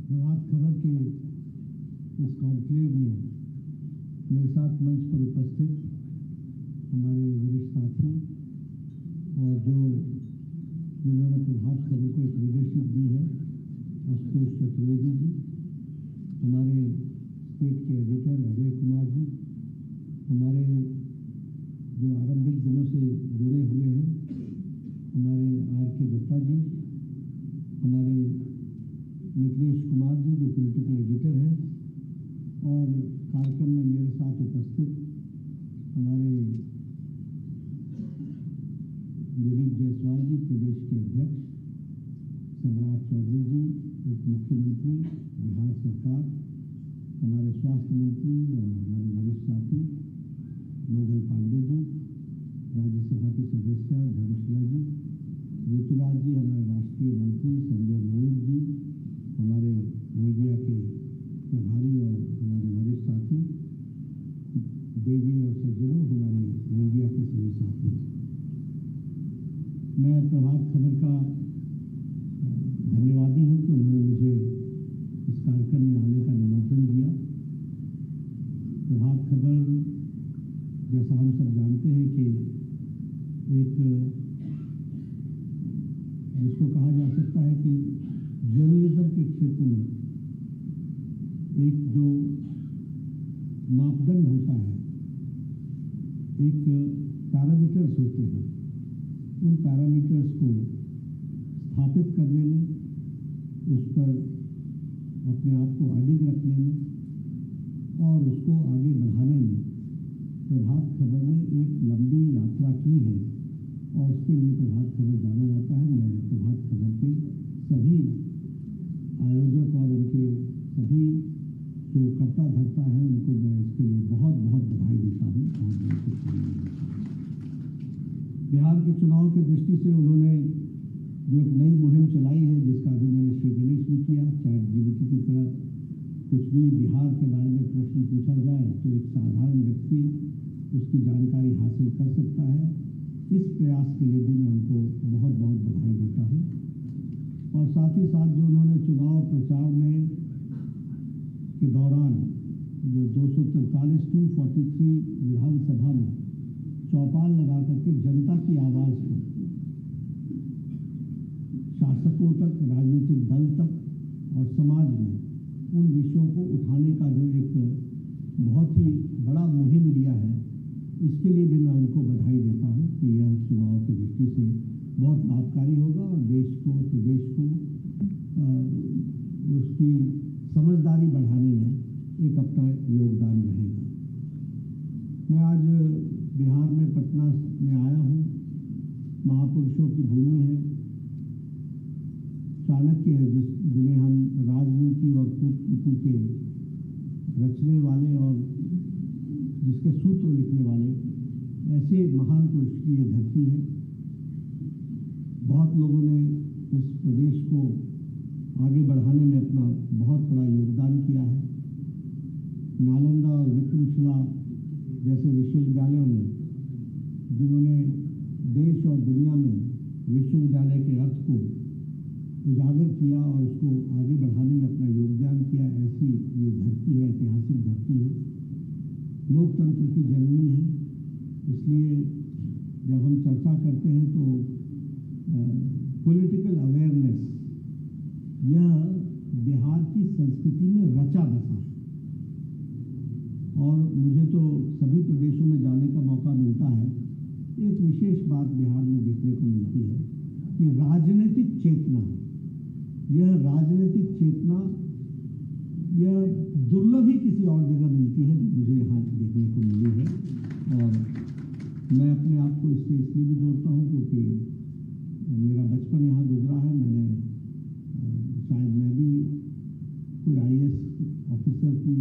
प्रभात खबर के इस कॉन्क्लेव में मेरे साथ मंच पर उपस्थित हमारे वरिष्ठ साथी और जिन्होंने प्रभात खबर को एक लीडरशिप दी है, आशुतोष चतुर्वेदी जी, हमारे स्टेट के एडिटर अजय कुमार जी, हमारे जो आरंभिक दिनों से जुड़े हुए हैं हमारे आर.के. दत्ता जी, हमारे मिथिलेश कुमार जी जो पॉलिटिकल एडिटर हैं, और कार्यक्रम में मेरे साथ उपस्थित हमारे दिलीप जायसवाल जी, प्रदेश के अध्यक्ष, सम्राट चौधरी जी, उप मुख्यमंत्री बिहार सरकार, हमारे स्वास्थ्य मंत्री और हमारे वरिष्ठ साथी मंगल पांडे जी, राज्यसभा की सदस्य धर्मशिला जी, ऋतुराज जी, हमारे राष्ट्रीय मंत्री संजय मयूर जी, हमारे मीडिया के प्रभारी और हमारे वरिष्ठ साथी देवी और सज्जनों, हमारे मीडिया के सभी साथी, मैं प्रभात खबर का धन्यवादी हूं कि उन्होंने मुझे इस कार्यक्रम में आने का निमंत्रण दिया। प्रभात खबर, जैसा हम सब जानते हैं कि एक जिसको कहा जा सकता है कि जर्नलिज्म के क्षेत्र में एक जो मापदंड होता है, एक पैरामीटर्स होते हैं, उन पैरामीटर्स को स्थापित करने में, उस पर अपने आप को अडिग रखने में और उसको आगे बढ़ाने में प्रभात खबर ने एक लंबी यात्रा की है और उसके लिए प्रभात खबर जाना जाता है। मैं प्रभात खबर के सभी आयोजक और उनके सभी जो कर्ता धर्ता हैं उनको मैं इसके लिए बहुत बहुत बधाई देता हूँ। बिहार के चुनाव की दृष्टि से उन्होंने जो एक नई मुहिम चलाई है, जिसका अभी मैंने श्री गणेश भी किया, ChatGPT की तरह कुछ भी बिहार के बारे में प्रश्न पूछा जाए तो एक साधारण व्यक्ति उसकी जानकारी हासिल कर सकता है। इस प्रयास के लिए भी मैं उनको बहुत बहुत बधाई देता हूँ। और साथ ही साथ जो उन्होंने चुनाव प्रचार में के दौरान जो 243 विधानसभा में चौपाल लगा करके जनता की आवाज़ को शासकों तक, राजनीतिक दल तक और समाज में उन विषयों को उठाने का जो एक बहुत ही बड़ा मुहिम लिया है, इसके लिए भी मैं उनको बधाई देता हूँ कि यह चुनाव की दृष्टि से बहुत लाभकारी होगा और देश को, प्रदेश को उसकी समझदारी बढ़ाने में एक अपना योगदान रहेगा। मैं आज बिहार में पटना में आया हूँ। महापुरुषों की भूमि है। चाणक्य है जिन्हें हम राजनीति और कूटनीति के रचने वाले और जिसके सूत्र लिखने वाले, ऐसे महान पुरुष की ये धरती है। बहुत लोगों ने इस प्रदेश को आगे बढ़ाने में अपना बहुत बड़ा योगदान किया है। नालंदा और विक्रमशिला जैसे विश्वविद्यालयों ने, जिन्होंने देश और दुनिया में विश्वविद्यालय के अर्थ को उजागर किया और उसको आगे बढ़ाने में अपना योगदान किया, ऐसी ये धरती है, ऐतिहासिक धरती है, लोकतंत्र की जननी है। इसलिए जब हम चर्चा करते हैं तो पॉलिटिकल अवेयरनेस, यह बिहार की संस्कृति में रचा बसा है। और मुझे तो सभी प्रदेशों में जाने का मौका मिलता है। एक विशेष बात बिहार में देखने को मिलती है कि राजनीतिक चेतना, यह राजनीतिक चेतना यह दुर्लभ ही किसी और जगह मिलती है जो मुझे यहाँ देखने को मिली है। और मैं अपने आप को इससे इसलिए भी जोड़ता हूँ क्योंकि मेरा बचपन यहाँ गुजरा है। मैंने शायद मैं भी कोई IAS ऑफिसर की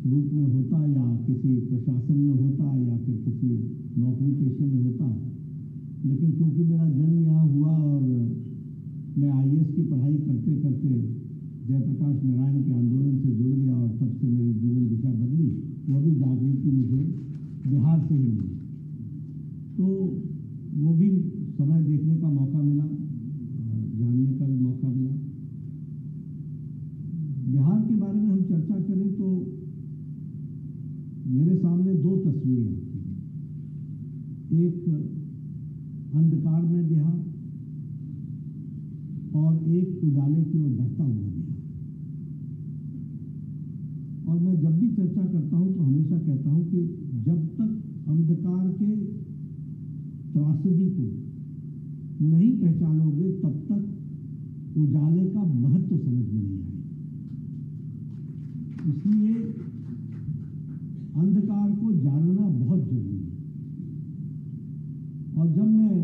रूप में होता या किसी प्रशासन में होता या फिर किसी नौकरी पेशे में होता, लेकिन क्योंकि मेरा जन्म यहाँ हुआ और मैं IAS की पढ़ाई करते करते जयप्रकाश नारायण के आंदोलन से जुड़ गया और तब से मेरी जीवन दिशा बदली। वो भी जागृति मुझे बिहार से ही मिली, तो वो भी समय देखने का मौका मिला, जानने का भी मौका मिला। हम चर्चा करें तो मेरे सामने दो तस्वीरें आती हैं। एक अंधकार में बिहार और एक उजाले की ओर बढ़ता हुआ बिहार। और मैं जब भी चर्चा करता हूं तो हमेशा कहता हूं कि जब तक अंधकार के त्रासदी को नहीं पहचानोगे तब तक उजाले का महत्व समझ में नहीं आएगा। इसलिए अंधकार को जानना बहुत जरूरी है। और जब मैं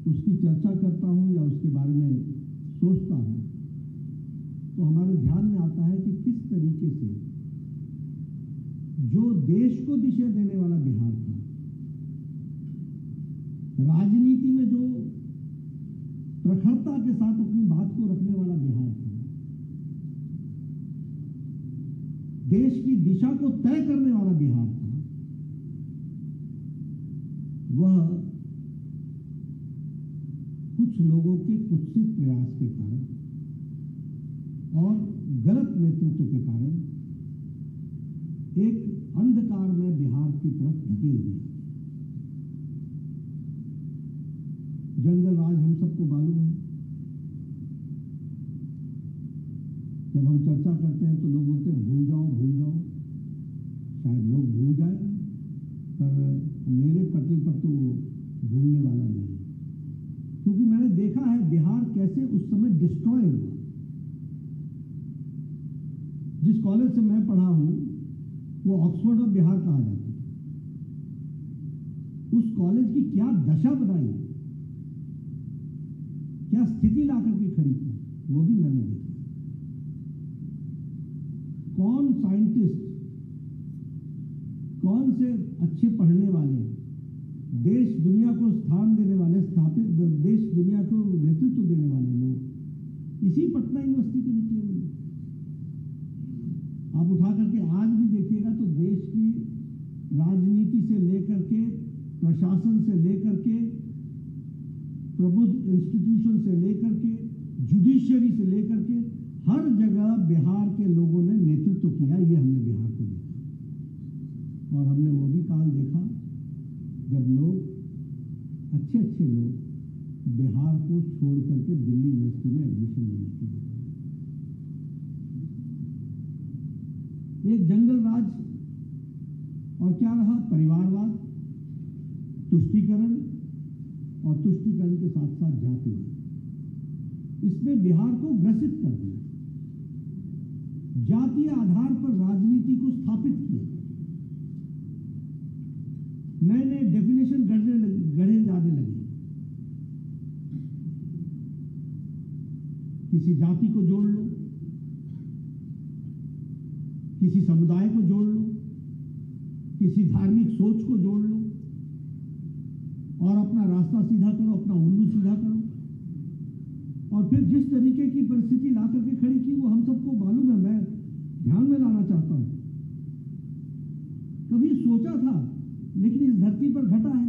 उसकी चर्चा करता हूं या उसके बारे में सोचता हूं तो हमारे ध्यान में आता है कि किस तरीके से जो देश को दिशा देने वाला बिहार था, राजनीति में जो प्रखरता के साथ अपनी बात को रखने वाला बिहार था, देश की दिशा को तय करने वाला बिहार था, वह कुछ लोगों के कुत्सित प्रयास के कारण और गलत नेतृत्व के कारण एक अंधकार में बिहार की तरफ धकेल दिया। जंगल राज हम सबको मालूम है। जब हम चर्चा करते हैं तो लोग बोलते हैं भूल जाओ भूल जाओ। शायद लोग भूल जाए, पर मेरे पटल पर तो भूलने वाला नहीं, क्योंकि मैंने देखा है बिहार कैसे उस समय डिस्ट्रॉय हुआ। जिस कॉलेज से मैं पढ़ा हूं वो ऑक्सफोर्ड ऑफ बिहार कहा जाता है। उस कॉलेज की क्या दशा बनाई, क्या स्थिति लाकर के खड़ी की, वो भी मैंने देखा। कौन साइंटिस्ट, कौन से अच्छे पढ़ने वाले, देश दुनिया को स्थान देने वाले, स्थापित देश दुनिया को नेतृत्व देने वाले लोग इसी पटना यूनिवर्सिटी के निकले हुए। आप उठा करके आज भी देखिएगा तो देश की राजनीति से लेकर के, प्रशासन से लेकर के, प्रबुद्ध इंस्टीट्यूशन से लेकर के, जुडिशियरी से लेकर के हर जगह बिहार के लोगों ने नेतृत्व किया। ये हमने बिहार को देखा। और हमने वो भी काल देखा जब लोग अच्छे लोग बिहार को छोड़ करके दिल्ली यूनिवर्सिटी में एडमिशन लेने के लिए, एक जंगल राज और क्या रहा, परिवारवाद, तुष्टीकरण और तुष्टीकरण के साथ साथ जातिवाद, इसने बिहार को ग्रसित कर दिया। जातीय आधार पर राजनीति को स्थापित किया। नए नए डेफिनेशन गढ़े जाने लगे। किसी जाति को जोड़ लो, किसी समुदाय को जोड़ लो, किसी धार्मिक सोच को जोड़ लो और अपना रास्ता सीधा करो, अपना उल्लू सीधा करो। और फिर जिस तरीके की परिस्थिति ला करके खड़ी की वो हम सबको मालूम है। मैं ध्यान में लाना चाहता हूं, कभी सोचा था लेकिन इस धरती पर घटा है।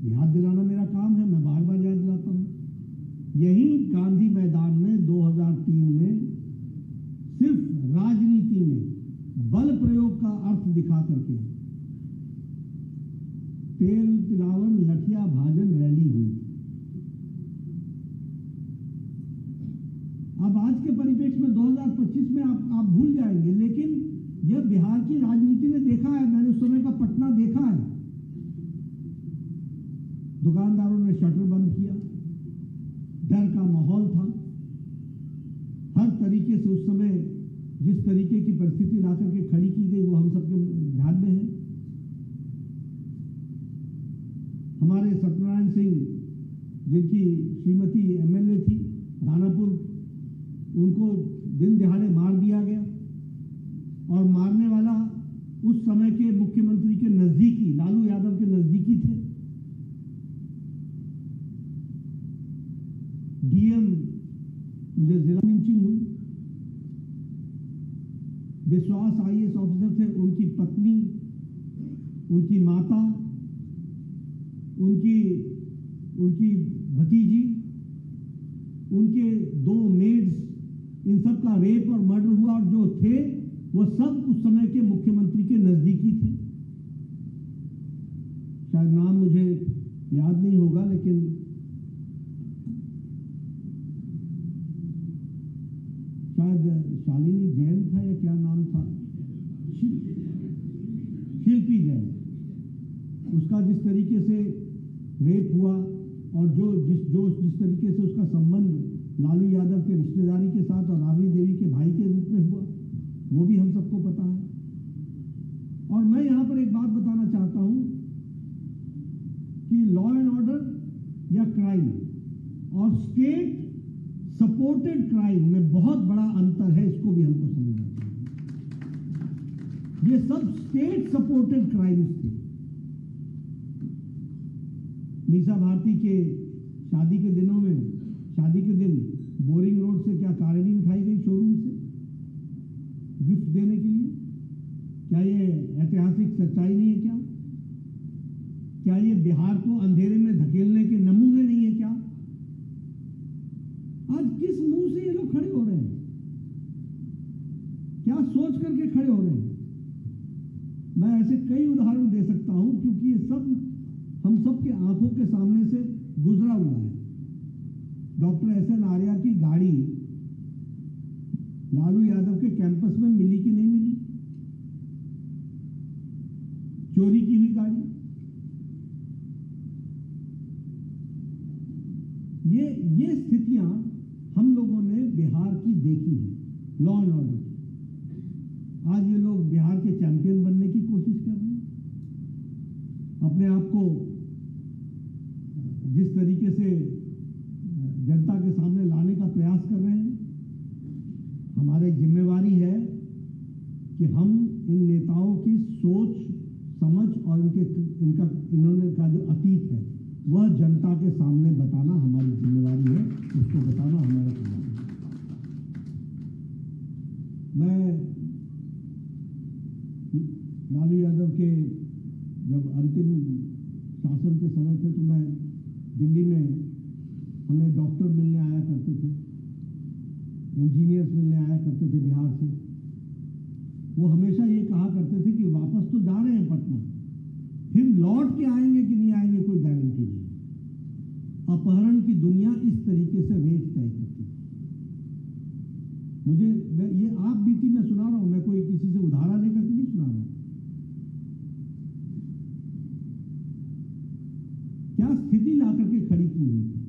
याद दिलाना मेरा काम है, मैं बार बार याद दिलाता हूं। यही गांधी मैदान में 2003 में सिर्फ राजनीति में बल प्रयोग का अर्थ दिखा करके तेल पिलावन लठिया भाजन रैली हुई। अब आज के परिप्रेक्ष्य में 2025 में आप भूल जाएंगे, लेकिन यह बिहार की राजनीति ने देखा है। मैंने उस समय का पटना देखा है। दुकानदारों ने शटर बंद किया, डर का माहौल था। हर तरीके से उस समय जिस तरीके की परिस्थिति लाकर के खड़ी की गई वो हम सबके ध्यान में है। हमारे सत्यनारायण सिंह, जिनकी श्रीमती एमएलए थी दानापुर, उनको दिन दिहाड़े मार दिया गया। और मारने वाला उस समय के मुख्यमंत्री के नजदीकी, लालू यादव के नजदीकी थे। डीएम मुझे जिला लिंचिंग हुई। विश्वास आईएएस ऑफिसर थे, उनकी पत्नी, उनकी माता, उनकी भतीजी, उनके 2 मेड्स इन सब का रेप और मर्डर हुआ, और जो थे वो सब उस समय के मुख्यमंत्री के नजदीकी थे। शायद नाम मुझे याद नहीं होगा, लेकिन शायद शालिनी जैन था या क्या नाम था, शिल्पी जैन। उसका जिस तरीके से रेप हुआ और जिस तरीके से उसका संबंध लालू यादव के रिश्तेदारी के साथ और राबड़ी देवी के भाई के रूप में हुआ, वो भी हम सबको पता है। और मैं यहां पर एक बात बताना चाहता हूं कि लॉ एंड ऑर्डर या क्राइम और स्टेट सपोर्टेड क्राइम में बहुत बड़ा अंतर है, इसको भी हमको समझना चाहिए। ये सब स्टेट सपोर्टेड क्राइम्स थे। मीसा भारती के शादी के दिन बोरिंग रोड से क्या कार नहीं उठाई गई शोरूम से गिफ्ट देने के लिए? क्या ये ऐतिहासिक सच्चाई नहीं है? क्या ये बिहार को अंधेरे में धकेलने के नमूने नहीं है क्या? आज किस मुंह से ये लोग खड़े हो रहे हैं? क्या सोच करके खड़े हो रहे हैं? मैं ऐसे कई उदाहरण दे सकता हूं, क्योंकि ये सब हम सब के आंखों के सामने से गुजरा हुआ है। Doctor SN. आर्या की गाड़ी लालू यादव के कैंपस में मिली कि नहीं मिली? चोरी की हुई गाड़ी। ये स्थितियां हम लोगों ने बिहार की देखी है, लॉ एंड ऑर्डर की। आज ये लोग बिहार के चैंपियन बनने की कोशिश कर रहे हैं, अपने आप को जिस तरीके से जनता के सामने लाने का प्रयास कर रहे हैं। हमारी जिम्मेवारी है कि हम इन नेताओं की सोच समझ और इन्होंने का जो अतीत है वह जनता के सामने बताना हमारी जिम्मेवारी है, उसको बताना हमारा काम है। मैं लालू यादव के जब अंतिम शासन के समय थे तो मैं दिल्ली में, हमें डॉक्टर मिलने आया करते थे, इंजीनियर्स मिलने आया करते थे बिहार से। वो हमेशा ये कहा करते थे कि वापस तो जा रहे हैं पटना, फिर लौट के आएंगे कि नहीं आएंगे कोई गारंटी नहीं। अपहरण की दुनिया इस तरीके से रेट तय करती थी। ये आप बीती मैं सुना रहा हूं, मैं कोई किसी से उधारा लेकर के नहीं सुना रहा। क्या स्थिति ला करके खड़ी की हुई थी।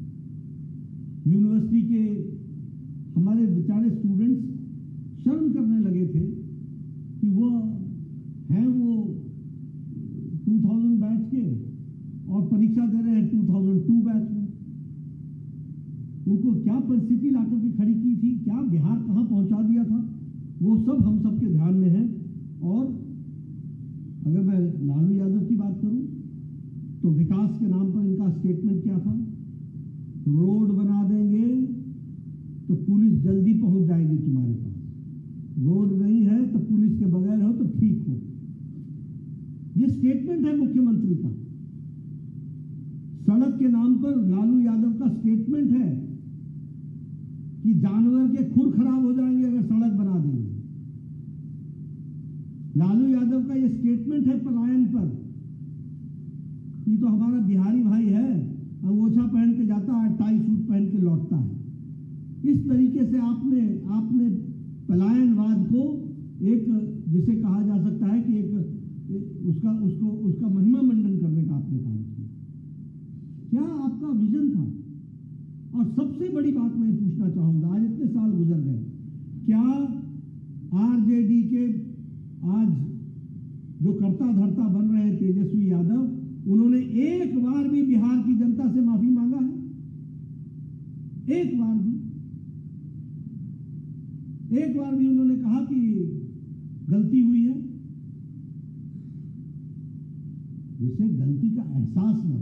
यूनिवर्सिटी के हमारे बेचारे स्टूडेंट्स शर्म करने लगे थे कि वो 2000 बैच के और परीक्षा दे रहे हैं 2002 बैच में। उनको क्या परिस्थिति ला करके खड़ी की थी, क्या बिहार कहां पहुंचा दिया था, वो सब हम सबके ध्यान में है। और अगर मैं लालू यादव की बात करूं तो विकास के नाम पर इनका स्टेटमेंट क्या था? रोड बना देंगे तो पुलिस जल्दी पहुंच जाएगी तुम्हारे पास, रोड नहीं है तो पुलिस के बगैर हो तो ठीक हो। ये स्टेटमेंट है मुख्यमंत्री का। सड़क के नाम पर लालू यादव का स्टेटमेंट है कि जानवर के खुर खराब हो जाएंगे अगर सड़क बना देंगे। लालू यादव का ये स्टेटमेंट है पलायन पर। ये तो हमारा बिहारी भाई है, अंगोछा पहन के जाता है, टाई सूट पहन के लौटता है। इस तरीके से आपने पलायनवाद को एक, जिसे कहा जा सकता है कि उसका महिमा मंडन करने का आपने काम किया। क्या आपका विजन था? और सबसे बड़ी बात मैं पूछना चाहूंगा, आज इतने साल गुजर गए, क्या आरजेडी के आज जो कर्ता धर्ता बन रहे हैं तेजस्वी यादव, उन्होंने एक बार भी बिहार की जनता से माफी मांगा है? एक बार भी उन्होंने कहा कि गलती हुई है? जिसे गलती का एहसास न हो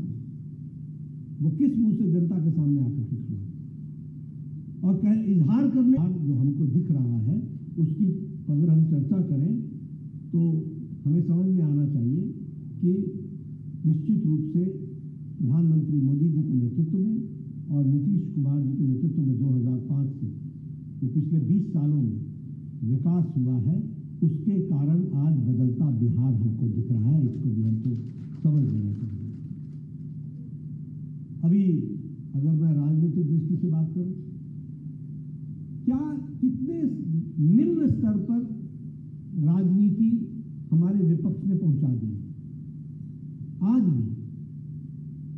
वो किस मुंह से जनता के सामने आकर के खड़ा और इजहार करने जो हमको दिख रहा है उसकी अगर हम चर्चा करें तो हमें समझ में आना चाहिए कि निश्चित रूप से प्रधानमंत्री मोदी जी के नेतृत्व में और नीतीश कुमार जी के नेतृत्व में 2005 से जो पिछले 20 सालों में विकास हुआ है, उसके कारण आज बदलता बिहार हमको दिख रहा है। इसको भी हमको समझ लेना चाहिए। अभी अगर मैं राजनीतिक दृष्टि से बात करूं, क्या कितने निम्न स्तर पर राजनीति हमारे विपक्ष ने पहुंचा दी है। आज भी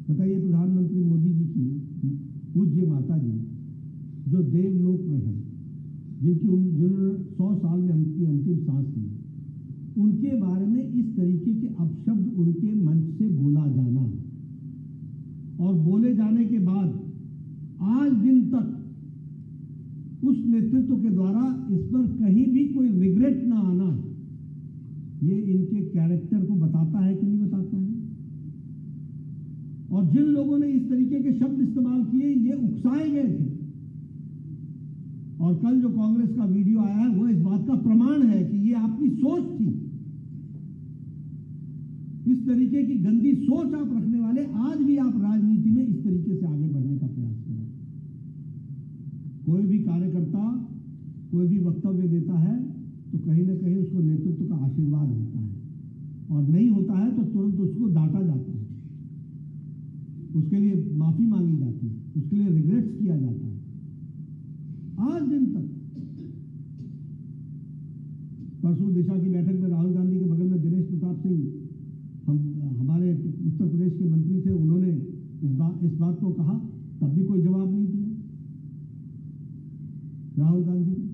बताइए, प्रधानमंत्री मोदी जी की पूज्य माता जी जो देवलोक में है, जिन्होंने 100 साल में अंतिम सांस ली, उनके बारे में इस तरीके के अपशब्द उनके मंच से बोला जाना और बोले जाने के बाद आज दिन तक उस नेतृत्व के द्वारा इस पर कहीं भी कोई रिग्रेट ना आना, ये इनके कैरेक्टर को बताता है कि नहीं बताता है। और जिन लोगों ने इस तरीके के शब्द इस्तेमाल किए, ये उकसाए गए थे। और कल जो कांग्रेस का वीडियो आया है, वो इस बात का प्रमाण है कि ये आपकी सोच थी। इस तरीके की गंदी सोच आप रखने वाले आज भी आप राजनीति में इस तरीके से आगे बढ़ने का प्रयास करें। कोई भी कार्यकर्ता कोई भी वक्तव्य देता है तो कहीं ना कहीं उसको नेतृत्व का आशीर्वाद होता है, और नहीं होता है तो तुरंत उसको डांटा जाता है, उसके लिए माफी मांगी जाती है, उसके लिए रिग्रेट्स किया जाता है। आज दिन तक परसों दिशा की बैठक में राहुल गांधी के बगल में दिनेश प्रताप सिंह हमारे उत्तर प्रदेश के मंत्री थे, उन्होंने इस बात को कहा, तब भी कोई जवाब नहीं दिया राहुल गांधी ने।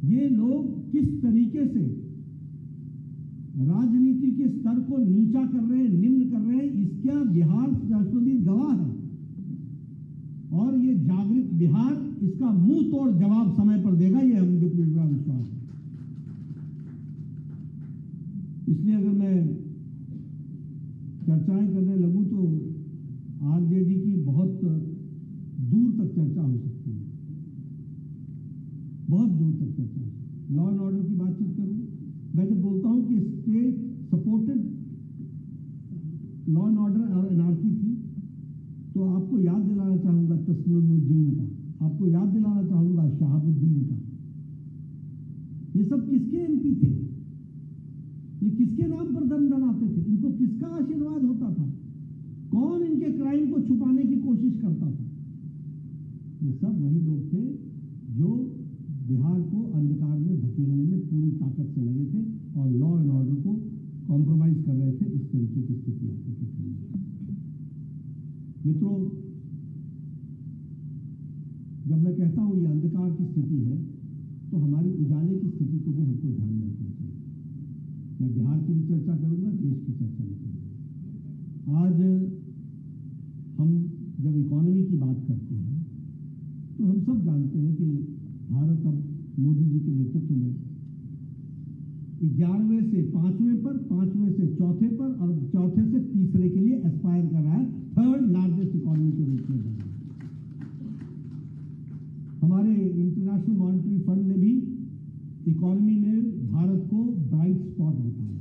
ये लोग किस तरीके से राजनीति के स्तर को नीचा कर रहे हैं, निम्न कर रहे हैं, इसका बिहार राष्ट्रपति गवाह है। और ये जागृत बिहार इसका मुंह तोड़ जवाब समय पर देगा, ये मुझे पूरा विश्वास है। इसलिए अगर मैं चर्चाएं करने लगूं तो आरजेडी की बहुत दूर तक चर्चा हो सकती है, बहुत दूर तक चर्चा हो सकती है। लॉ एंड ऑर्डर की बातचीत करूं, मैं जब बोलता हूं कि state supported law and order और एनआरकी थी, तो आपको याद दिलाना चाहूंगा तस्लीमुद्दीन का, आपको याद दिलाना चाहूंगा शहाबुद्दीन का। ये सब किसके एमपी थे? ये किसके नाम पर दन दनाते थे? इनको किसका आशीर्वाद होता था? कौन इनके क्राइम को छुपाने की कोशिश करता था? ये सब वही लोग थे जो बिहार को अंधकार में धकेलने में पूरी ताकत से लगे थे और लॉ एंड ऑर्डर को कॉम्प्रोमाइज कर रहे थे। इस तरीके की स्थिति आकर के खड़ी है। मित्रों, जब मैं कहता हूं ये अंधकार की स्थिति है, तो हमारी उजाले की स्थिति को भी हमको ध्यान में रखना चाहिए। मैं बिहार की भी चर्चा करूंगा, देश की चर्चा भी करूंगा। आज हम जब इकोनॉमी की बात करते हैं तो हम सब जानते हैं कि भारत अब मोदी जी के नेतृत्व में 11वें से 5वें पर, 5वें से चौथे पर और चौथे से तीसरे के लिए एस्पायर कर रहा है, थर्ड लार्जेस्ट इकोनॉमी के रूप में जा रहा है। हमारे इंटरनेशनल मॉनेटरी फंड ने भी इकोनॉमी में भारत को ब्राइट स्पॉट बताया।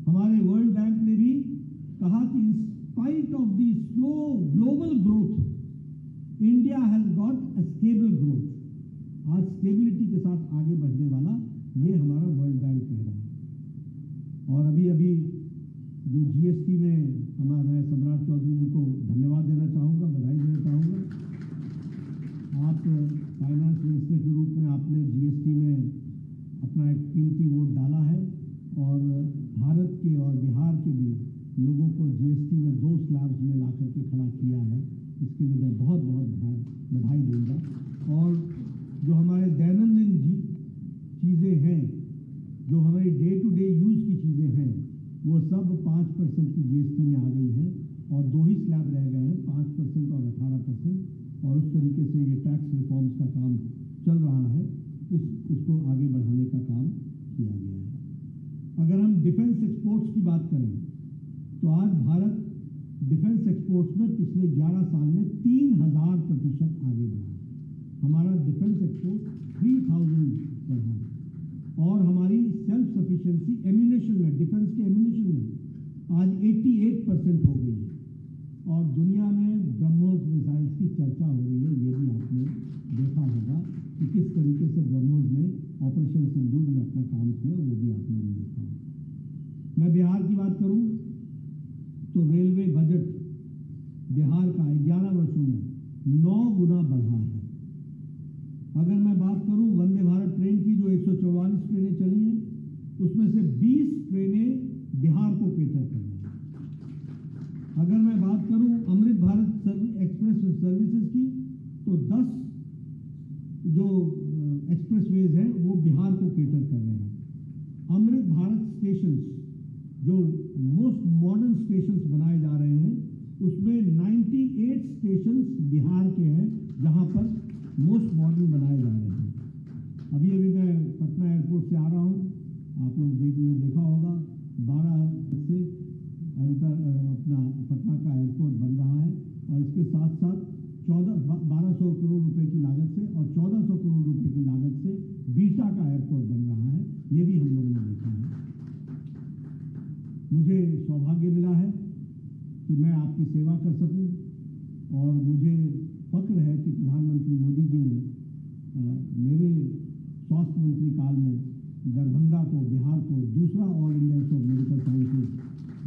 हमारे वर्ल्ड बैंक ने भी कहा कि in spite of the slow global growth, India has got a stable growth. आज स्टेबिलिटी के साथ आगे बढ़ने वाला ये हमारा वर्ल्ड बैंक कह रहा है। और अभी अभी जो जीएसटी में मैं सम्राट चौधरी जी को धन्यवाद देना चाहूँगा, बधाई देना चाहूँगा। आप फाइनेंस मिनिस्टर के रूप में आपने जीएसटी में अपना एक कीमती वोट डाला है और भारत के और बिहार के भी लोगों को जीएसटी में 2 स्लैब्स में ला करके खड़ा किया है। इसके लिए मैं बहुत बहुत बधाई दूंगा। और जो हमारे दैनंदिन चीज़ें हैं, जो हमारी डे टू डे यूज़ की चीज़ें हैं, वो सब 5% की जीएसटी में आ गई हैं और 2 ही स्लैब रह गए हैं, 5% और 18%। और उस तरीके से ये टैक्स रिफॉर्म्स का काम चल रहा है, इसको आगे बढ़ाने का काम किया गया है। अगर हम डिफेंस एक्सपोर्ट्स की बात करें तो आज भारत डिफेंस एक्सपोर्ट्स में पिछले 11 साल में 3000% आगे बढ़ा। हमारा डिफेंस एक्सपोर्ट 3000 बढ़ा और हमारी सेल्फ सफिशिएंसी एम्यूनेशन में, डिफेंस के एम्यूनेशन में आज 88% हो गई है। और दुनिया में ब्रह्मोस मिसाइल्स की चर्चा हो रही है, ये भी आपने देखा होगा। कि किस तरीके से ब्रह्मोस ने ऑपरेशन सिंदूर में अपना काम किया, वो भी आप लोगों ने देखा। मैं बिहार की बात करूं तो रेलवे बजट बिहार का 11 वर्षों में 9 गुना बढ़ा है। अगर मैं बात करूं वंदे भारत ट्रेन की, जो 144 ट्रेनें चली हैं, उसमें से 20 ट्रेनें बिहार को केटर कर रही हैं। अगर मैं बात करूं अमृत भारत एक्सप्रेस सर्विसेज की, तो 10 जो एक्सप्रेसवेज हैं वो बिहार को केटर कर रहे हैं। अमृत भारत स्टेशंस, जो मोस्ट मॉडर्न स्टेशंस बनाए जा रहे हैं, उसमें 98 स्टेशंस बिहार के हैं जहां पर मोस्ट मॉडर्न बनाए जा रहे हैं। अभी मैं पटना एयरपोर्ट से आ रहा हूं, आप लोग देखा होगा 12 से अपना पटना का एयरपोर्ट बन रहा है, और इसके साथ साथ 1200 करोड़ रुपए की लागत से और 1400 करोड़ रुपए की लागत से बीटा का एयरपोर्ट बन रहा है। ये भी हम लोगों ने देखा है। मुझे सौभाग्य मिला है कि मैं आपकी सेवा कर सकूं, और मुझे फक्र है कि प्रधानमंत्री मोदी जी ने मेरे स्वास्थ्य मंत्री काल में दरभंगा को, बिहार को दूसरा all India institute of medical sciences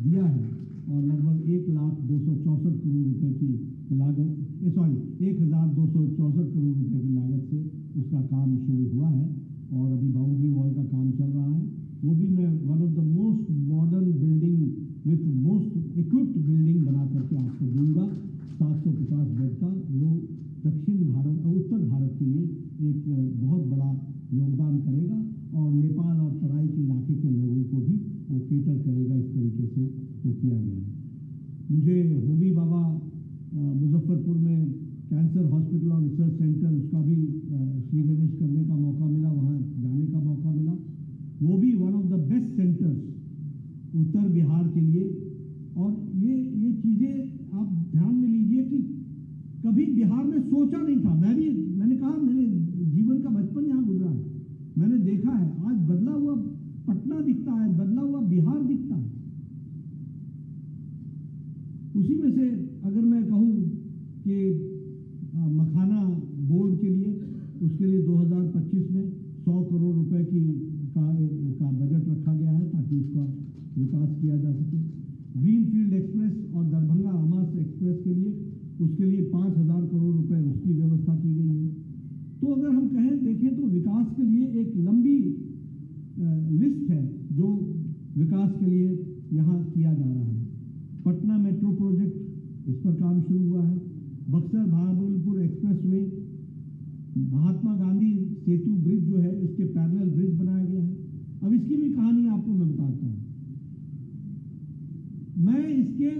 दिया है, और लगभग 1,264 करोड़ रुपए की लागत 1,264 करोड़ रुपए की लागत से उसका काम शुरू हुआ है, और अभी बाउंड्री वॉल का काम चल रहा है। वो भी मैं one of the most modern building with most equipped building बना करके आपको दूंगा। 750 बेड का, वो दक्षिण भारत और उत्तर भारत के लिए एक बहुत बड़ा योगदान करेगा, और नेपाल और तराई के इलाके के लोगों को भी वो केटर करेगा। इस तरीके से वो किया गया है। मुझे होमी बाबा मुजफ्फरपुर में कैंसर हॉस्पिटल और रिसर्च सेंटर, उसका भी श्री गणेश करने का मौका मिला, वहाँ जाने का मौका मिला। वो भी one of the best centres उत्तर बिहार के लिए। और ये चीज़ें आप ध्यान में लीजिए कि कभी बिहार में सोचा नहीं था। मैंने कहा, मेरे जीवन का बचपन यहाँ गुजरा है, मैंने देखा है। आज बदला हुआ पटना दिखता है, बदला हुआ बिहार दिखता है। उसी में से अगर मैं कहूँ कि मखाना बोर्ड के लिए, उसके लिए 2025 में 100 करोड़ रुपए का बजट रखा गया है, ताकि उसका विकास किया जा सके। ग्रीनफील्ड एक्सप्रेस और दरभंगा आमास एक्सप्रेस के लिए, उसके लिए 5,000 करोड़ रुपए उसकी व्यवस्था की गई है। तो अगर हम देखें तो विकास के लिए एक लंबी लिस्ट है जो विकास के लिए यहाँ किया जा रहा है। पटना मेट्रो प्रोजेक्ट, इस पर काम शुरू हुआ है। बक्सर भागलपुर एक्सप्रेसवे, महात्मा गांधी सेतु ब्रिज जो है, इसके पैरेलल ब्रिज बनाया गया है। अब इसकी भी कहानी आपको मैं बताता हूँ। मैं इसके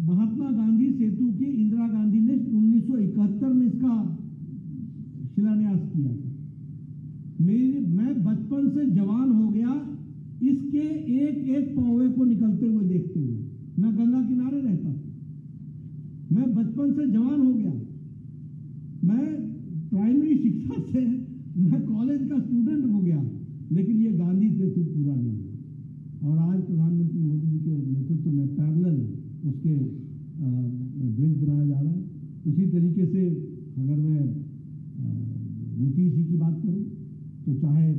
महात्मा गांधी सेतु के इंदिरा गांधी ने 1971 में इसका शिलान्यास किया था। मैं बचपन से जवान हो गया इसके एक एक पौवे को निकलते हुए देखते हुए। मैं गंगा किनारे रहता था, मैं बचपन से जवान हो गया। मैं प्राइमरी शिक्षा से मैं कॉलेज का स्टूडेंट हो गया, लेकिन ये गांधी सेतु पूरा नहीं हुआ। और आज प्रधानमंत्री मोदी जी के नेतृत्व में पैरेलल उसके ब्रिज बनाया जा रहा है। उसी तरीके से अगर मैं नीतीश जी की बात करूं तो चाहे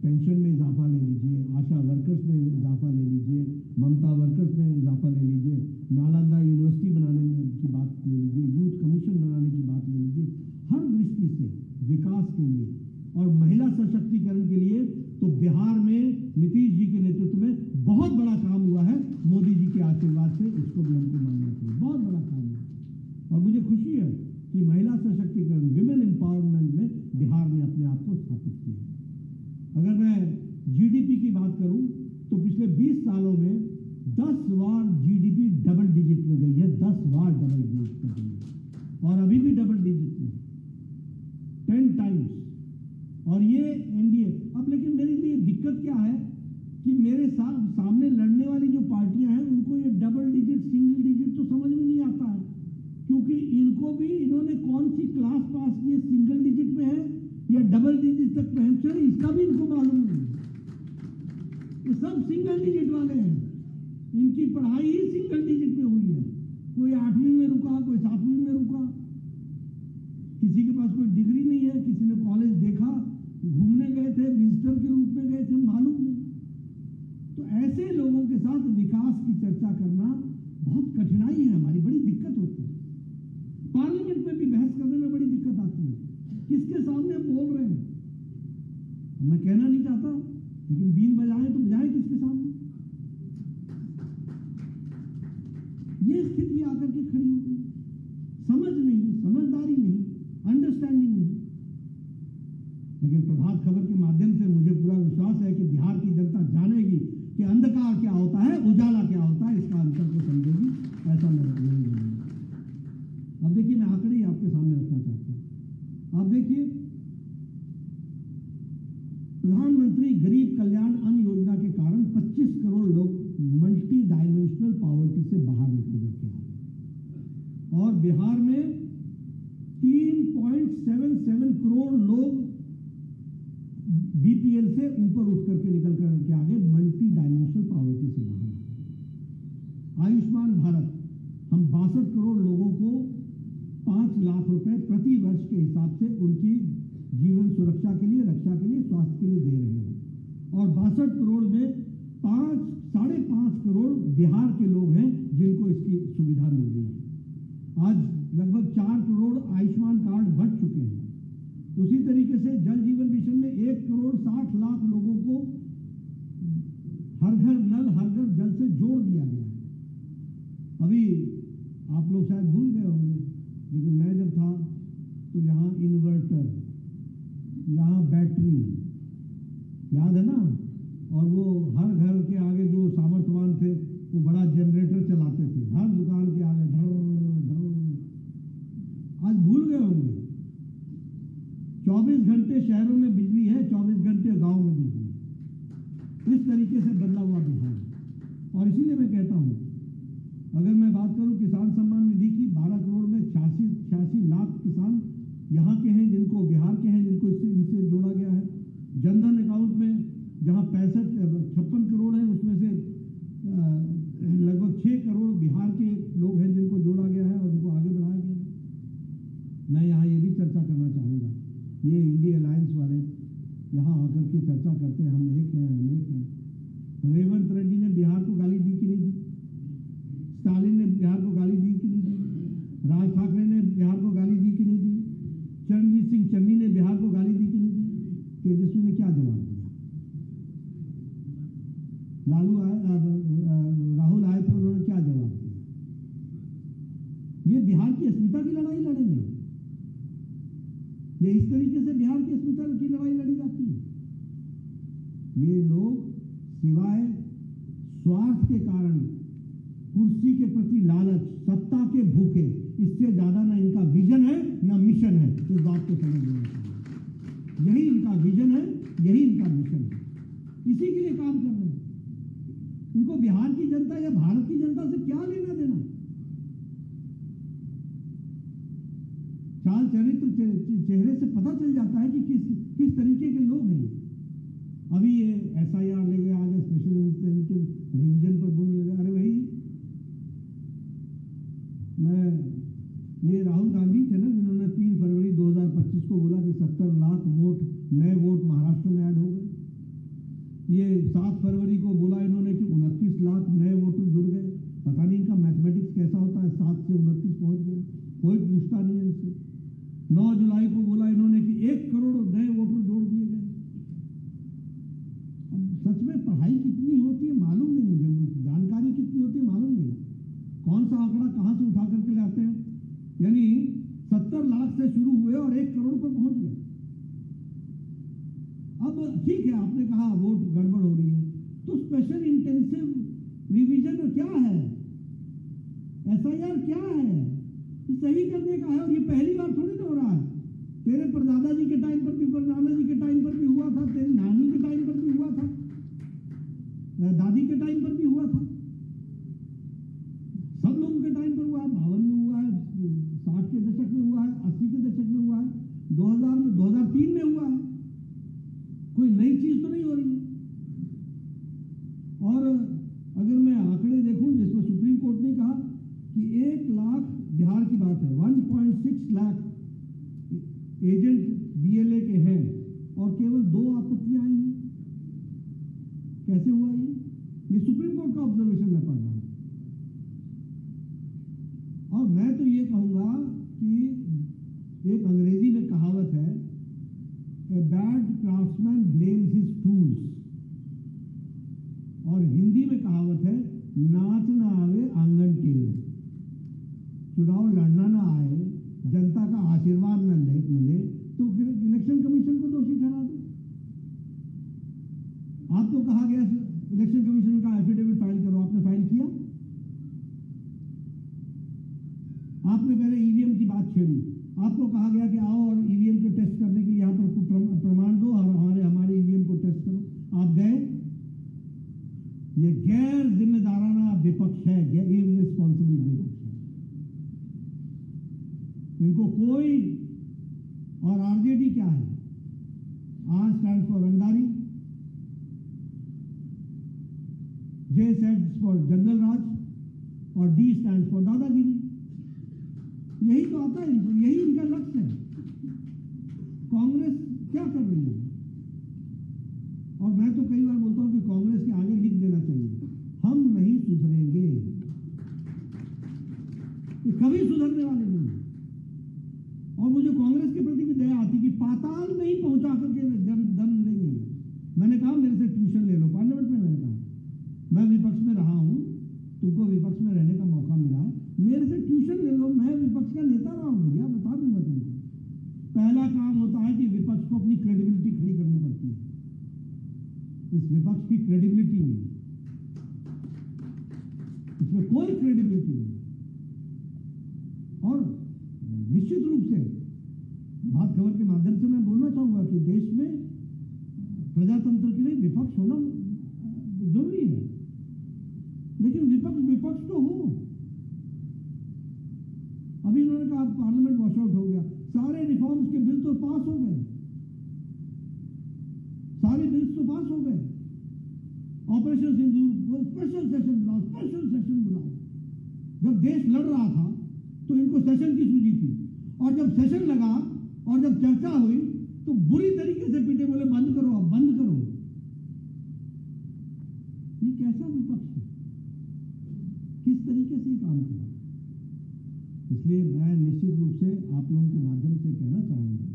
पेंशन में इजाफा ले लीजिए, आशा वर्कर्स में इजाफा ले लीजिए, ममता वर्कर्स में इजाफा ले लीजिए, नालंदा यूनिवर्सिटी बनाने की बात ले लीजिए, यूथ कमीशन बनाने की बात ले लीजिए, हर दृष्टि से विकास के लिए और महिला सशक्तिकरण के लिए तो बिहार में नीतीश जी के नेतृत्व में बहुत बड़ा काम हुआ है। मोदी जी के आशीर्वाद से इसको भी हमको मानना चाहिए, बहुत बड़ा काम हुआ। और मुझे खुशी है कि महिला सशक्तिकरण, विमेन एम्पावरमेंट में बिहार ने अपने आप को स्थापित किया। अगर मैं जीडीपी की बात करूं तो पिछले 20 सालों में 10 बार जीडीपी डबल डिजिट में गई है, 10 बार डबल डिजिट में गई है, और अभी भी डबल डिजिट में 10 टाइम्स। और ये एनडीए। अब लेकिन मेरे लिए दिक्कत क्या है कि मेरे सामने लड़ने वाली जो पार्टियां हैं उनको ये डबल डिजिट, सिंगल डिजिट तो समझ में नहीं आता है, क्योंकि इन्होंने कौन सी क्लास पास की है, सिंगल डिजिट में है या डबल डिजिट तक पहुंचे, इसका भी इनको मालूम नहीं। ये सब सिंगल डिजिट वाले हैं, इनकी पढ़ाई ही सिंगल डिजिट में हुई है। कोई 8वीं में रुका, कोई 7वीं में रुका, किसी के पास कोई डिग्री नहीं है, किसी ने कॉलेज देखा, घूमने गए थे, विजिटर के रूप में गए थे, मालूम नहीं। तो ऐसे लोगों के साथ विकास की चर्चा करना बहुत कठिनाई है, हमारी बड़ी दिक्कत होती है। पार्लियामेंट में भी बहस करने में बड़ी दिक्कत आती है, किसके सामने हम बोल रहे हैं। मैं कहना नहीं चाहता, लेकिन बीन बजाएं तो बजाएं किसके सामने। ये स्थिति आकर के खड़ी हो गई, समझ नहीं, समझदारी नहीं, अंडरस्टैंडिंग नहीं। लेकिन प्रभात खबर के माध्यम से मुझे पूरा विश्वास है कि बिहार की जनता जानेगी कि अंधकार क्या होता है, उजाला क्या होता है, इसका अंतर को समझेगी। ऐसा नहीं है। अब देखिए, मैं आंकड़े आपके सामने रखना चाहता हूं। आप देखिए, प्रधानमंत्री गरीब कल्याण अन्न योजना के कारण 25 करोड़ लोग मल्टी डायमेंशनल पॉवर्टी से बाहर निकल करके आ गए, और बिहार में 3.77 करोड़ लोग बीपीएल से ऊपर उठ करके निकल करके आ गए, मल्टी डायमेंशनल पॉवर्टी से बाहर। आयुष्मान भारत, हम 62 करोड़ लोगों को 5 लाख रुपए प्रति वर्ष के हिसाब से उनकी जीवन सुरक्षा के लिए, रक्षा के लिए, स्वास्थ्य के लिए दे रहे हैं, और 62 करोड़ में 5.5 करोड़ बिहार के लोग हैं जिनको इसकी सुविधा मिल रही है। आज लगभग 4 करोड़ आयुष्मान कार्ड बंट चुके हैं। उसी तरीके से जल जीवन मिशन में 1 करोड़ 60 लाख लोगों को हर घर नल, हर घर जल से जोड़ दिया गया है। अभी आप लोग शायद भूल गए होंगे, लेकिन मैं जब था तो यहाँ इन्वर्टर, यहाँ बैटरी, याद है ना, और वो हर घर के आगे जो सामर्थ्यवान थे वो बड़ा जनरेटर चलाते थे, हर दुकान के आगे ढर ढर। आज भूल गए होंगे। 24 घंटे शहरों में बिजली है, 24 घंटे गांव में बिजली है। इस तरीके से बदला हुआ बिहार। और इसीलिए मैं कहता हूं, अगर मैं बात करूं किसान सम्मान निधि की, 12 करोड़ में 86 लाख किसान यहाँ के हैं, जिनको बिहार के हैं, जिनको इनसे जोड़ा गया है। जनधन अकाउंट में जहाँ 56 करोड़ है, उसमें से लगभग 6 करोड़ बिहार के लोग हैं जिनको जोड़ा गया है और उनको आगे बढ़ाया गया है। मैं यहाँ ये भी चर्चा करना चाहूँगा, ये इंडिया अलायंस वाले यहाँ आकर के चर्चा करते हैं, हम एक हैं, हम एक हैं। रेवंत रेड्डी ने बिहार को गाली दी कि नहीं दी? स्टालिन ने बिहार को गाली दी कि नहीं दी? राज ठाकरे ने बिहार को गाली दी कि नहीं दी? चरणजीत सिंह चन्नी ने बिहार को गाली दी कि नहीं दी? तेजस्वी ने क्या जवाब दिया? राहुल आए थे, उन्होंने क्या जवाब दिया? ये बिहार की अस्मिता की लड़ाई लड़ेंगे? ये इस तरीके से बिहार की अस्मिता की लड़ाई लड़ी जाती है? ये लोग सिवाय स्वार्थ के कारण, कुर्सी के प्रति लालच, सत्ता के भूखे, इससे ज्यादा ना इनका विजन है ना मिशन है। इस बात को समझ लेना चाहिए। यही इनका विजन है, यही इनका मिशन है, इसी के लिए काम कर रहे हैं। इनको बिहार की जनता या भारत की जनता से क्या लेना देना? चाल चरित्र चेहरे से पता चल जाता है कि किस तरीके के लोग हैं। अभी ये SIR ले गए, आगे स्पेशल इंसेंटिव रिवीजन पर बोलने लगे। अरे भाई, ये राहुल गांधी थे ना जिन्होंने 3 फरवरी 2025 को बोला कि 70 लाख नए वोट महाराष्ट्र में ऐड हो गए। ये 7 फरवरी को बोला इन्होंने कि 29 लाख नए वोटर जुड़ गए। पता नहीं इनका मैथमेटिक्स कैसा होता है, 7 से 29 पहुंच गया, कोई पूछता नहीं है इनसे। 9 जुलाई को बोला इन्होंने कि 1 करोड़ नए वोटर जोड़ दिए गए। सच में पढ़ाई कितनी होती है मालूम नहीं मुझे, जानकारी कितनी होती है मालूम नहीं, कौन सा आंकड़ा कहां से उठा करके लाते हैं। यानी 70 लाख से शुरू हुए और 1 करोड़ पर पहुंच गए। अब ठीक है, आपने कहा वोट गड़बड़ हो रही है, तो स्पेशल इंटेंसिव रिवीजन क्या है, SIR क्या है? सही करने का है। और ये पहली बार थोड़ी ना हो रहा है। तेरे परदादा जी के टाइम पर भी, परनाना जी के टाइम पर भी हुआ था, तेरी नानी के टाइम पर भी हुआ था, दादी के टाइम पर भी हुआ था, सब लोगों के टाइम पर हुआ है। 52 में हुआ है, 60 के दशक में हुआ है, 80 के दशक में हुआ है, 2000 में, 2003 में हुआ है। कोई नई चीज तो नहीं हो रही है। और अगर मैं आंकड़े देखूं जिसमें सुप्रीम कोर्ट ने कहा कि 1 लाख, बिहार की बात है, 1.6 लाख एजेंट बीएलए के हैं और केवल 2 आपत्तियां आई हैं। कैसे हुआ ये सुप्रीम कोर्ट का ऑब्जर्वेशन में पढ़ रहा हूं। और मैं तो ये कहूंगा कि एक अंग्रेजी में कहावत है, a bad craftsman blames his tools, और हिंदी में कहावत है, नाच ना आवे आंगन टेढ़। चुनाव लड़ना ना आए, जनता का आशीर्वाद न मिले तो इलेक्शन कमीशन को दोषी ठहरा दो। आपको कहा गया इलेक्शन कमीशन का एफिडेविट फाइल करो, आपने फाइल किया? आपने पहले ईवीएम की बात छेड़ी, आपको कहा गया कि आओ और ईवीएम को टेस्ट करने के लिए यहाँ पर प्रमाण दो और हमारे ईवीएम को टेस्ट करो। आप गए? ये गैर जिम्मेदाराना विपक्ष है, इररिस्पॉन्सिबल विपक्ष है। इनको कोई, और आरजेडी क्या है? आर स्टैंड्स फॉर रंगदारी, जे स्टैंड्स फॉर जंगल राज और डी स्टैंड्स फॉर दादागिरी। यही तो आता है, यही इनका लक्ष्य है। कांग्रेस क्या कर रही है? और मैं तो कई बार बोलता हूं कि कांग्रेस के आगे लिख देना चाहिए, हम नहीं सुधरेंगे। ये कभी सुधरने वाले नहीं। और मुझे कांग्रेस के प्रति भी दया आती कि पाताल में ही पहुंचा करके दम लेंगे। मैंने कहा मेरे से ट्यूशन ले लो, पार्लियामेंट में मैंने कहा मैं विपक्ष में रहा हूं, तुमको विपक्ष में रहने का मौका मिला है, मेरे से ट्यूशन ले लो, मैं विपक्ष का नेता रहा हूं भैया, बता दूंगा तुमको। पहला काम होता है कि विपक्ष को अपनी क्रेडिबिलिटी खड़ी करनी पड़ती है। इस विपक्ष की क्रेडिबिलिटी नहीं, इसमें कोई क्रेडिबिलिटी नहीं। और निश्चित रूप से बात खबर के माध्यम से मैं बोलना चाहूंगा कि देश में प्रजातंत्र के लिए विपक्ष होना जरूरी है, लेकिन विपक्ष तो हो। अभी इन्होंने कहा पार्लियामेंट वॉश आउट हो गया, सारे रिफॉर्म्स के बिल तो पास हो गए, सारे बिल्स तो पास हो गए। ऑपरेशन सिंदूर स्पेशल सेशन बुलाओ। जब देश लड़ रहा था तो इनको सेशन की सूझी थी, और जब सेशन लगा और जब चर्चा हुई तो बुरी तरीके से पीटे, बोले बंद करो, अब बंद करो। ये कैसा विपक्ष है? किस तरीके से काम करा? इसलिए मैं निश्चित रूप से आप लोगों के माध्यम से कहना चाहूंगा,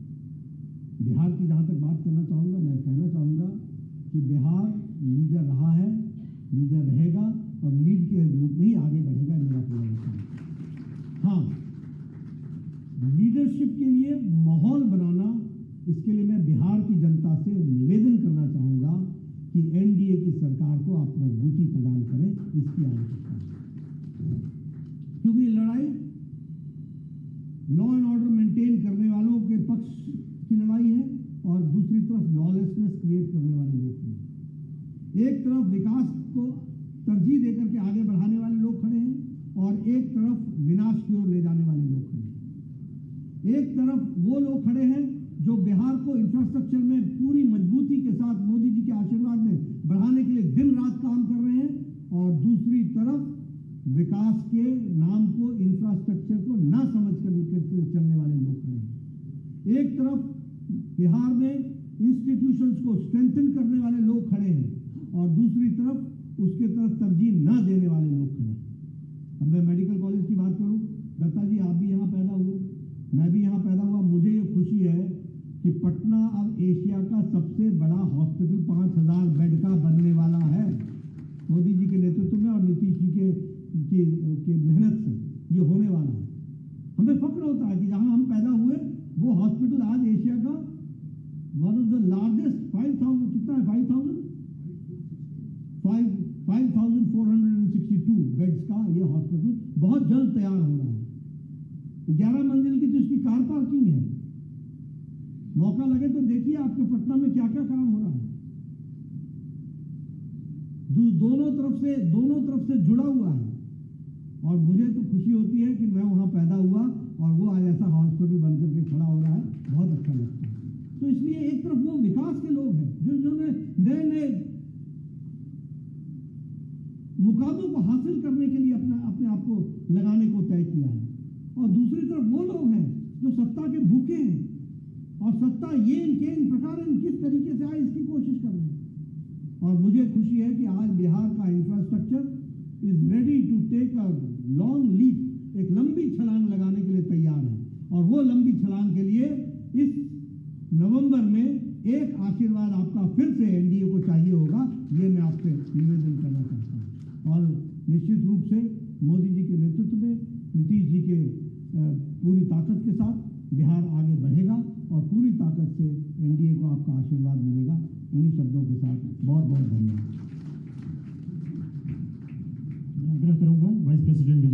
बिहार की जहां तक बात करना चाहूंगा, मैं कहना चाहूंगा कि बिहार लीडर रहा है, लीडर रहेगा और लीड के रूप में ही आगे बढ़ेगा, मेरा पूरा विश्वास है। हाँ, लीडरशिप के लिए माहौल बनाना, इसके लिए मैं बिहार की जनता से निवेदन करना चाहूंगा कि एनडीए की सरकार को आप मजबूती प्रदान करें, इसकी आवश्यकता है। क्योंकि ये लड़ाई लॉ एंड ऑर्डर मेंटेन करने वालों के पक्ष की लड़ाई है और दूसरी तरफ लॉलेसनेस क्रिएट करने वाले लोग हैं। एक तरफ विकास को तरजीह देकर के आगे बढ़ाने वाले लोग खड़े हैं और एक तरफ विनाश की ओर ले जाने वाले लोग खड़े हैं। एक तरफ वो लोग खड़े हैं जो बिहार को इंफ्रास्ट्रक्चर में पूरी मजबूती के साथ मोदी जी के आशीर्वाद में बढ़ाने के लिए दिन रात काम कर रहे हैं, और दूसरी तरफ विकास के नाम को, इंफ्रास्ट्रक्चर को ना समझ कर चलने वाले लोग खड़े हैं। एक तरफ बिहार में इंस्टीट्यूशंस को स्ट्रेंथन करने वाले लोग खड़े हैं और दूसरी तरफ उसके तरफ तरजीह न देने वाले लोग खड़े हैं। अब मैं मेडिकल कॉलेज की बात करूं, दत्ता जी आप भी यहाँ पैदा हुए, मैं भी यहाँ पैदा हुआ। मुझे ये खुशी है कि पटना अब एशिया का सबसे बड़ा हॉस्पिटल 5000 बेड का बनने वाला है, मोदी जी के नेतृत्व में और नीतीश जी के मेहनत से ये होने वाला है। हमें फक्र होता है कि जहां हम पैदा हुए वो हॉस्पिटल आज एशिया का वन ऑफ द लार्जेस्ट 5000 कितना है 5462 बेड्स का ये हॉस्पिटल बहुत जल्द तैयार हो रहा है। 11 मंजिल की तो इसकी कार पार्किंग है। मौका लगे तो देखिए आपके पटना में क्या क्या काम हो रहा है। दोनों तरफ से जुड़ा हुआ है और मुझे तो खुशी होती है कि मैं वहां पैदा हुआ और वो आज ऐसा हॉस्पिटल बनकर के खड़ा हो रहा है, बहुत अच्छा लगता है। तो इसलिए एक तरफ वो विकास के लोग हैं जिन्होंने नए नए मुकामों को हासिल करने के लिए अपने आप को लगाने को तय किया है, और दूसरी तरफ वो लोग हैं जो सत्ता के भूखे हैं, और सत्ता ये इनके इन प्रकार किस तरीके से आए इसकी कोशिश कर रहे हैं। और मुझे खुशी है कि आज बिहार का infrastructure is ready to take a long leap, एक लंबी छलांग लगाने के लिए तैयार है। और वो लंबी छलांग के लिए इस नवंबर में एक आशीर्वाद आपका फिर से एनडीए को चाहिए होगा, ये मैं आपसे निवेदन करना चाहता हूँ। और निश्चित रूप से मोदी जी के नेतृत्व में, नीतीश जी के पूरी ताकत के साथ बिहार आगे बढ़ेगा और पूरी ताकत से एनडीए को आपका आशीर्वाद मिलेगा। इन्हीं शब्दों के साथ बहुत बहुत धन्यवाद। मैं आग्रह करूंगा वाइस प्रेसिडेंट